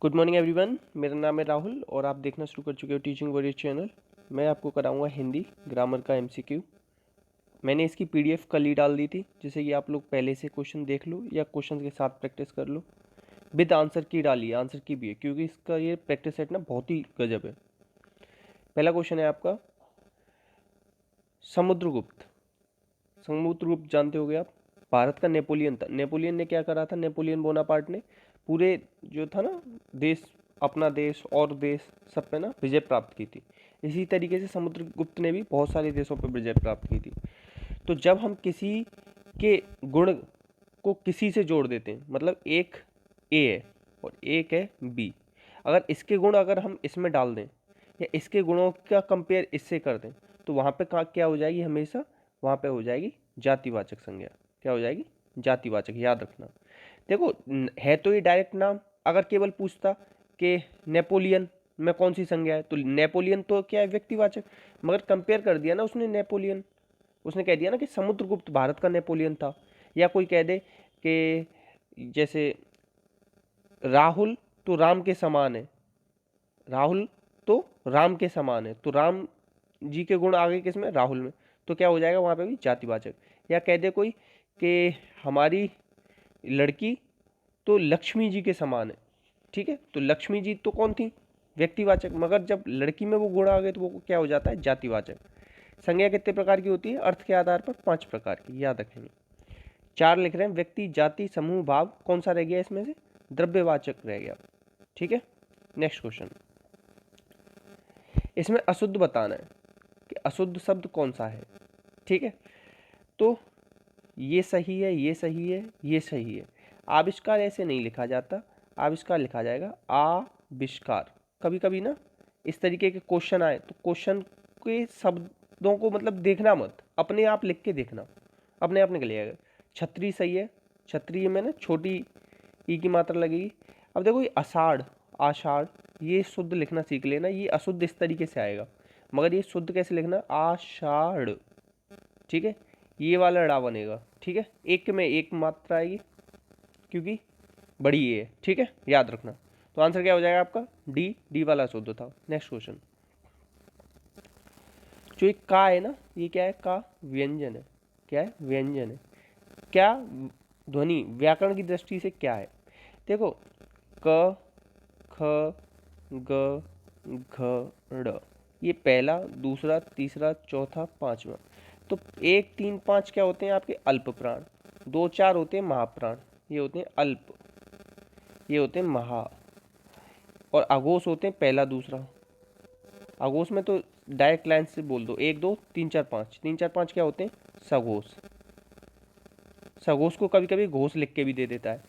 Good morning everyone, मेरा नाम है राहुल और आप देखना शुरू कर चुके हो टीचिंग वॉरियर चैनल। मैं आपको कराऊंगा हिंदी ग्रामर का एमसीक्यू। मैंने इसकी पीडीएफ कल ही डाल दी थी, जिससे कि आप लोग पहले से क्वेश्चन देख लो या क्वेश्चन के साथ प्रैक्टिस कर लो। विद आंसर की डाली है, आंसर की भी है, क्योंकि इसका ये प्रैक्टिस सेट ना बहुत ही गजब है। पहला क्वेश्चन है आपका, समुद्रगुप्त। समुद्रगुप्त जानते होगे आप, भारत का नेपोलियन था। नेपोलियन ने क्या करा था? नेपोलियन बोनापार्ट ने पूरे जो था ना देश, अपना देश और देश सब पे ना विजय प्राप्त की थी। इसी तरीके से समुद्रगुप्त ने भी बहुत सारे देशों पर विजय प्राप्त की थी। तो जब हम किसी के गुण को किसी से जोड़ देते हैं, मतलब एक ए है और एक है बी, अगर इसके गुण अगर हम इसमें डाल दें या इसके गुणों का कंपेयर इससे कर दें, तो वहाँ पे क्या हो जाएगी? हमेशा वहाँ पे हो जाएगी जातिवाचक संज्ञा। क्या हो जाएगी? जातिवाचक। याद रखना। देखो, है तो ये डायरेक्ट नाम। अगर केवल पूछता कि नेपोलियन में कौन सी संज्ञा है, तो नेपोलियन तो क्या है? व्यक्तिवाचक। मगर कंपेयर कर दिया ना उसने नेपोलियन, उसने कह दिया ना कि समुद्रगुप्त भारत का नेपोलियन था। या कोई कह दे कि जैसे राहुल तो राम के समान है, राहुल तो राम के समान है, तो राम जी के गुण आ गए किसमें? राहुल में। तो क्या हो जाएगा वहाँ पे भी? जातिवाचक। या कह दे कोई कि हमारी लड़की तो लक्ष्मी जी के समान है, ठीक है, तो लक्ष्मी जी तो कौन थी? व्यक्तिवाचक। मगर जब लड़की में वो गुण आ गए तो वो क्या हो जाता है? जातिवाचक। संज्ञा कितने प्रकार की होती है? अर्थ के आधार पर 5 प्रकार की, याद रखेंगे। 4 लिख रहे हैं, व्यक्ति, जाति, समूह, भाव। कौन सा रह गया इसमें से? द्रव्यवाचक रह गया, ठीक है। नेक्स्ट क्वेश्चन, इसमें अशुद्ध बताना है कि अशुद्ध शब्द कौन सा है, ठीक है। तो ये सही है, ये सही है, ये सही है। आविष्कार ऐसे नहीं लिखा जाता, आविष्कार लिखा जाएगा आविष्कार। कभी कभी ना इस तरीके के क्वेश्चन आए तो क्वेश्चन के शब्दों को मतलब देखना मत, अपने आप लिख के देखना, अपने आप निकल जाएगा। छतरी सही है, छतरी में ना छोटी ई की मात्रा लगेगी। अब देखो ये आषाढ़, आषाढ़, ये शुद्ध लिखना सीख लेना। ये अशुद्ध इस तरीके से आएगा, मगर ये शुद्ध कैसे लिखना? आषाढ़, ठीक है। ये वाला ड़ा बनेगा, ठीक है। एक में एक मात्रा आएगी क्योंकि बड़ी ये है, ठीक है, याद रखना। तो आंसर क्या हो जाएगा आपका? डी। डी वाला शुद्ध था। नेक्स्ट क्वेश्चन, जो एक का है ना, ये क्या है? का व्यंजन है। क्या है? व्यंजन है। क्या ध्वनि व्याकरण की दृष्टि से क्या है? देखो, क, ख, ग, घ, ड़, ये पहला, दूसरा, तीसरा, चौथा, पांचवा। तो 1, 3, 5 क्या होते हैं आपके? अल्प प्राण। 2, 4 होते हैं महाप्राण, ये होते हैं अल्प, ये होते हैं महा। और अघोष होते हैं पहला, दूसरा। अघोष में तो डायरेक्ट लाइन से बोल दो, 1, 2, 3, 4, 5। 3, 4, 5 क्या होते हैं? सघोष। सघोष को कभी कभी घोष लिख के भी दे देता है।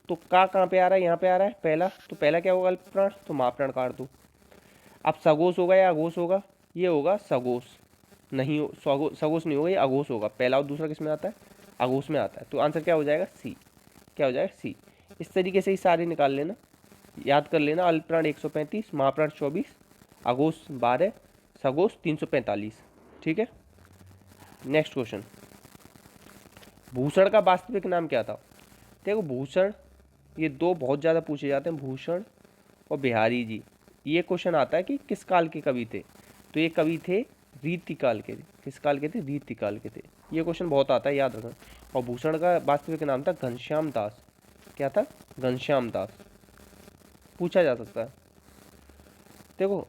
तो का कहाँ पे आ रहा है? यहाँ पे आ रहा है पहला, तो पहला क्या होगा? अल्प प्राण, तो महाप्राण काट दो। अब सघोष होगा या अघोष होगा? ये होगा सघोष। नहीं हो, सघोष नहीं होगा, ये अघोष होगा। पहला और दूसरा किस में आता है? अघोष में आता है। तो आंसर क्या हो जाएगा? सी। क्या हो जाएगा? सी। इस तरीके से ही सारे निकाल लेना, याद कर लेना। अल्पप्राण 135, महाप्राण 24, अघोष 12, सघोष 345, ठीक है। नेक्स्ट क्वेश्चन, भूषण का वास्तविक नाम क्या था? देखो, भूषण, ये दो बहुत ज़्यादा पूछे जाते हैं, भूषण और बिहारी जी। ये क्वेश्चन आता है कि किस काल के कवि थे? तो ये कवि थे रीतिकाल के। किस काल के थे? रीतिकाल के थे। ये क्वेश्चन बहुत आता है, याद रखना। और भूषण का वास्तविक नाम था घनश्याम दास। क्या था? घनश्याम दास। पूछा जा सकता है। देखो,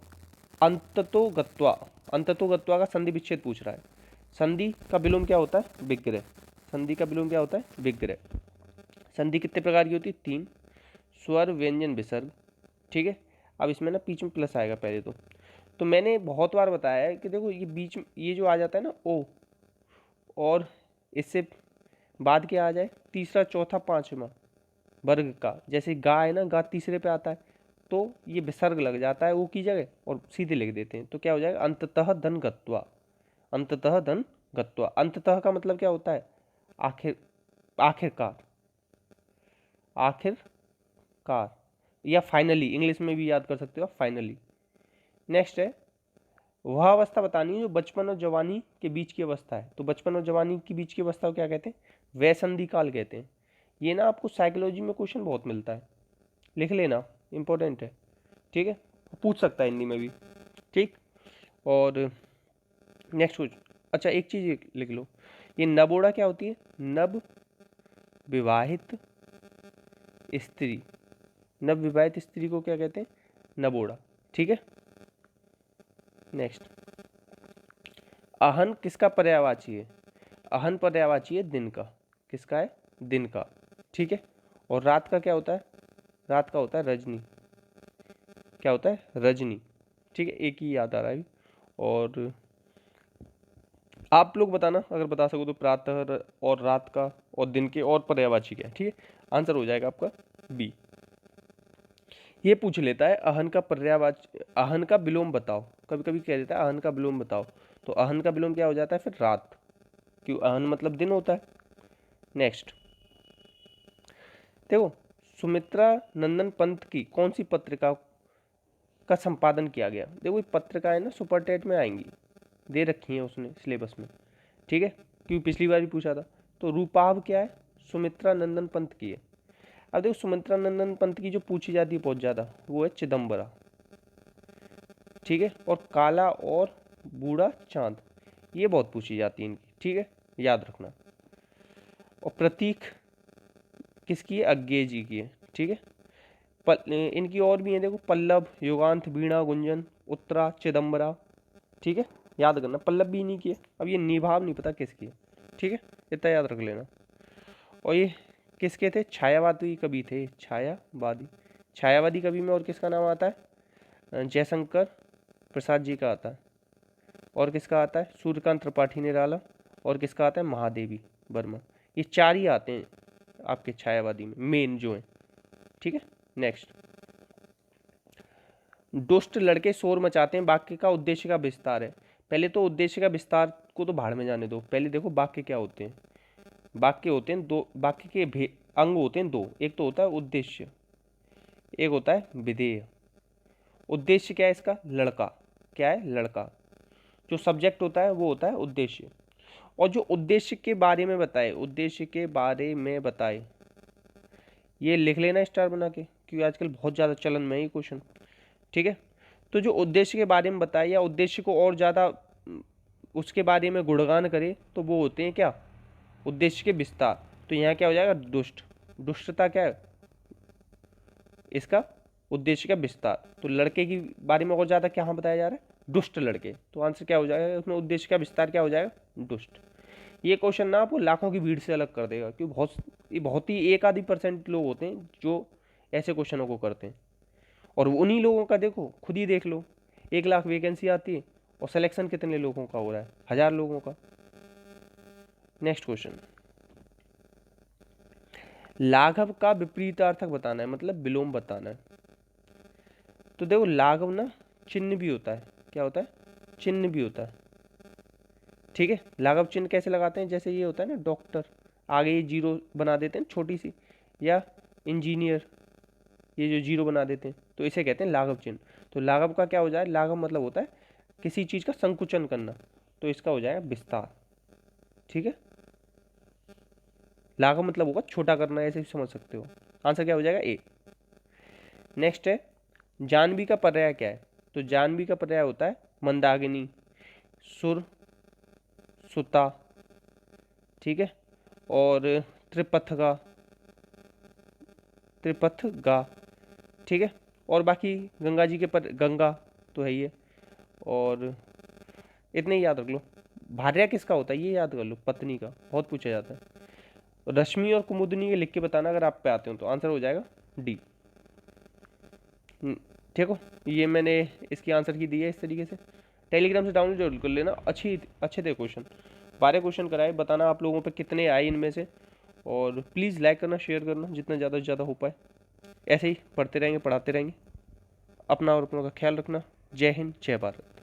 अंततो गत्वा, अंततो गत्वा का संधि विच्छेद पूछ रहा है। संधि का विलोम क्या होता है? विग्रह। संधि का विलोम क्या होता है? विग्रह। संधि कितने प्रकार की होती है? 3। स्वर, व्यंजन, विसर्ग, ठीक है। अब इसमें ना बीच में प्लस आएगा पहले तो मैंने बहुत बार बताया है कि देखो, ये बीच में ये जो आ जाता है ना ओ, और इससे बाद क्या आ जाए? तीसरा, चौथा, पांचवा वर्ग का। जैसे गा है ना, गा तीसरे पे आता है, तो ये विसर्ग लग जाता है वो की जगह और सीधे लिख देते हैं। तो क्या हो जाएगा? अंततः धन गत्वा। अंततः धन गत्वा। अंततः का मतलब क्या होता है? आखिर, आखिरकार, आखिरकार, या फाइनली, इंग्लिश में भी याद कर सकते हो फाइनली। नेक्स्ट है, वह अवस्था बतानी है जो बचपन और जवानी के बीच की अवस्था है। तो बचपन और जवानी के बीच की अवस्था को क्या कहते हैं? वैसंधि काल कहते हैं। ये ना आपको साइकोलॉजी में क्वेश्चन बहुत मिलता है, लिख लेना। इंपॉर्टेंट है, ठीक है, पूछ सकता है हिंदी में भी, ठीक। और नेक्स्ट कुछ, अच्छा एक चीज़ लिख लो, ये नबोड़ा क्या होती है? नव विवाहित स्त्री, नव विवाहित स्त्री को क्या कहते हैं? नबोड़ा, ठीक है। नेक्स्ट, अहन किसका पर्यायवाची है? अहन पर्यायवाची है दिन का, किसका है? दिन का, ठीक है। और रात का क्या होता है? रात का होता है रजनी, क्या होता है? रजनी, ठीक है, एक ही याद आ रहा है। और आप लोग बताना अगर बता सको तो, प्रातः और रात का और दिन के और पर्यायवाची क्या है, ठीक है। आंसर हो जाएगा आपका बी। ये पूछ लेता है अहन का पर्यायवाची, अहन का विलोम बताओ, कभी कभी कह देता है अहन का विलोम बताओ, तो अहन का विलोम क्या हो जाता है फिर? रात, क्यों? अहन मतलब दिन होता है। नेक्स्ट देखो, सुमित्रा नंदन पंत की कौन सी पत्रिका का संपादन किया गया? देखो ये पत्रिकाएं ना सुपर टेट में आएंगी, दे रखी हैं उसने सिलेबस में, ठीक है, क्योंकि पिछली बार भी पूछा था। तो रूपाभ क्या है? सुमित्रा नंदन पंत की है। अब देखो सुमित्रा नंदन पंत की जो पूछी जाती है बहुत ज़्यादा, वो है चिदम्बरा, ठीक है। और काला और बूढ़ा चांद, ये बहुत पूछी जाती है इनकी, ठीक है, याद रखना। और प्रतीक किसकी है? अज्ञे जी की है, ठीक है। इनकी और भी है, देखो पल्लव, युगांत, वीणा, गुंजन, उत्तरा, चिदम्बरा, ठीक है, याद करना। पल्लव भी इन्हीं की है। अब ये निभाव नहीं पता किसकी है, ठीक है, इतना याद रख लेना। और ये किसके थे? छायावादी कवि थे, छायावादी, छायावादी कवि में और किसका नाम आता है? जयशंकर प्रसाद जी का आता है। और किसका आता है? सूर्यकांत त्रिपाठी निराला। और किसका आता है? महादेवी वर्मा। ये चार ही आते हैं आपके छायावादी में, मेन जो है, ठीक है। नेक्स्ट, दुष्ट लड़के शोर मचाते हैं, वाक्य का उद्देश्य का विस्तार है। पहले तो उद्देश्य का विस्तार को तो भाड़ में जाने दो, पहले देखो वाक्य क्या होते हैं। वाक्य होते हैं दो, वाक्य के अंग होते हैं दो, एक तो होता है उद्देश्य, एक होता है विधेय। उद्देश्य क्या है इसका? लड़का, क्या है? लड़का। जो सब्जेक्ट होता है वो होता है उद्देश्य। और जो उद्देश्य के बारे में बताए, उद्देश्य के बारे में बताए, ये लिख लेना स्टार बना के, क्योंकि आजकल बहुत ज़्यादा चलन में है ये क्वेश्चन, ठीक है। तो जो उद्देश्य के बारे में बताए या उद्देश्य को और ज़्यादा उसके बारे में गुणगान करे, तो वो होते हैं क्या? उद्देश्य के विस्तार। तो यहाँ क्या हो जाएगा? दुष्ट, दुष्टता क्या है इसका? उद्देश्य का विस्तार। तो लड़के के बारे में और ज़्यादा क्या बताया जा रहा है? दुष्ट लड़के। तो आंसर क्या हो जाएगा उसमें? उद्देश्य का विस्तार क्या हो जाएगा? दुष्ट। ये क्वेश्चन ना आपको लाखों की भीड़ से अलग कर देगा, क्योंकि बहुत ही 1-आधी% लोग होते हैं जो ऐसे क्वेश्चनों को करते हैं। और उन्हीं लोगों का देखो, खुद ही देख लो, 1 लाख वैकेंसी आती है और सिलेक्शन कितने लोगों का हो रहा है? 1000 लोगों का। नेक्स्ट क्वेश्चन, लाघव का विपरीतार्थक बताना है, मतलब विलोम बताना है। तो देखो लाघव ना चिन्ह भी होता है, क्या होता है? चिन्ह भी होता है, ठीक है। लाघव चिन्ह कैसे लगाते हैं? जैसे ये होता है ना डॉक्टर, आगे ये जीरो बना देते हैं छोटी सी, या इंजीनियर, ये जो जीरो बना देते हैं, तो इसे कहते हैं लाघव चिन्ह। तो लाघव का क्या हो जाए? लाघव मतलब होता है किसी चीज़ का संकुचन करना, तो इसका हो जाएगा विस्तार, ठीक है। लाघव मतलब होगा छोटा करना, ऐसे भी समझ सकते हो। आंसर क्या हो जाएगा? ए। नेक्स्ट है, जानवी का पर्याय क्या है? तो जानवी का पर्याय होता है मंदाकिनी, सुर, सुता, ठीक है। और त्रिपथगा, त्रिपथगा, ठीक है। और बाकी गंगा जी के पर, गंगा तो है ये। और इतने ही याद रख लो। भार्या किसका होता है ये याद कर लो, पत्नी का, बहुत पूछा जाता है। रश्मि और कुमुदनी के लिख के बताना अगर आप पे आते हो, तो आंसर हो जाएगा डी। ठीक हो, ये मैंने इसकी आंसर की दी है इस तरीके से। टेलीग्राम से डाउनलोड जरूर कर लेना, अच्छे थे क्वेश्चन, 12 क्वेश्चन कराए, बताना आप लोगों पे कितने आए इनमें से। और प्लीज़ लाइक करना, शेयर करना, जितना ज़्यादा से ज़्यादा हो पाए। ऐसे ही पढ़ते रहेंगे, पढ़ाते रहेंगे। अपना और अपनों का ख्याल रखना। जय हिंद, जय भारत।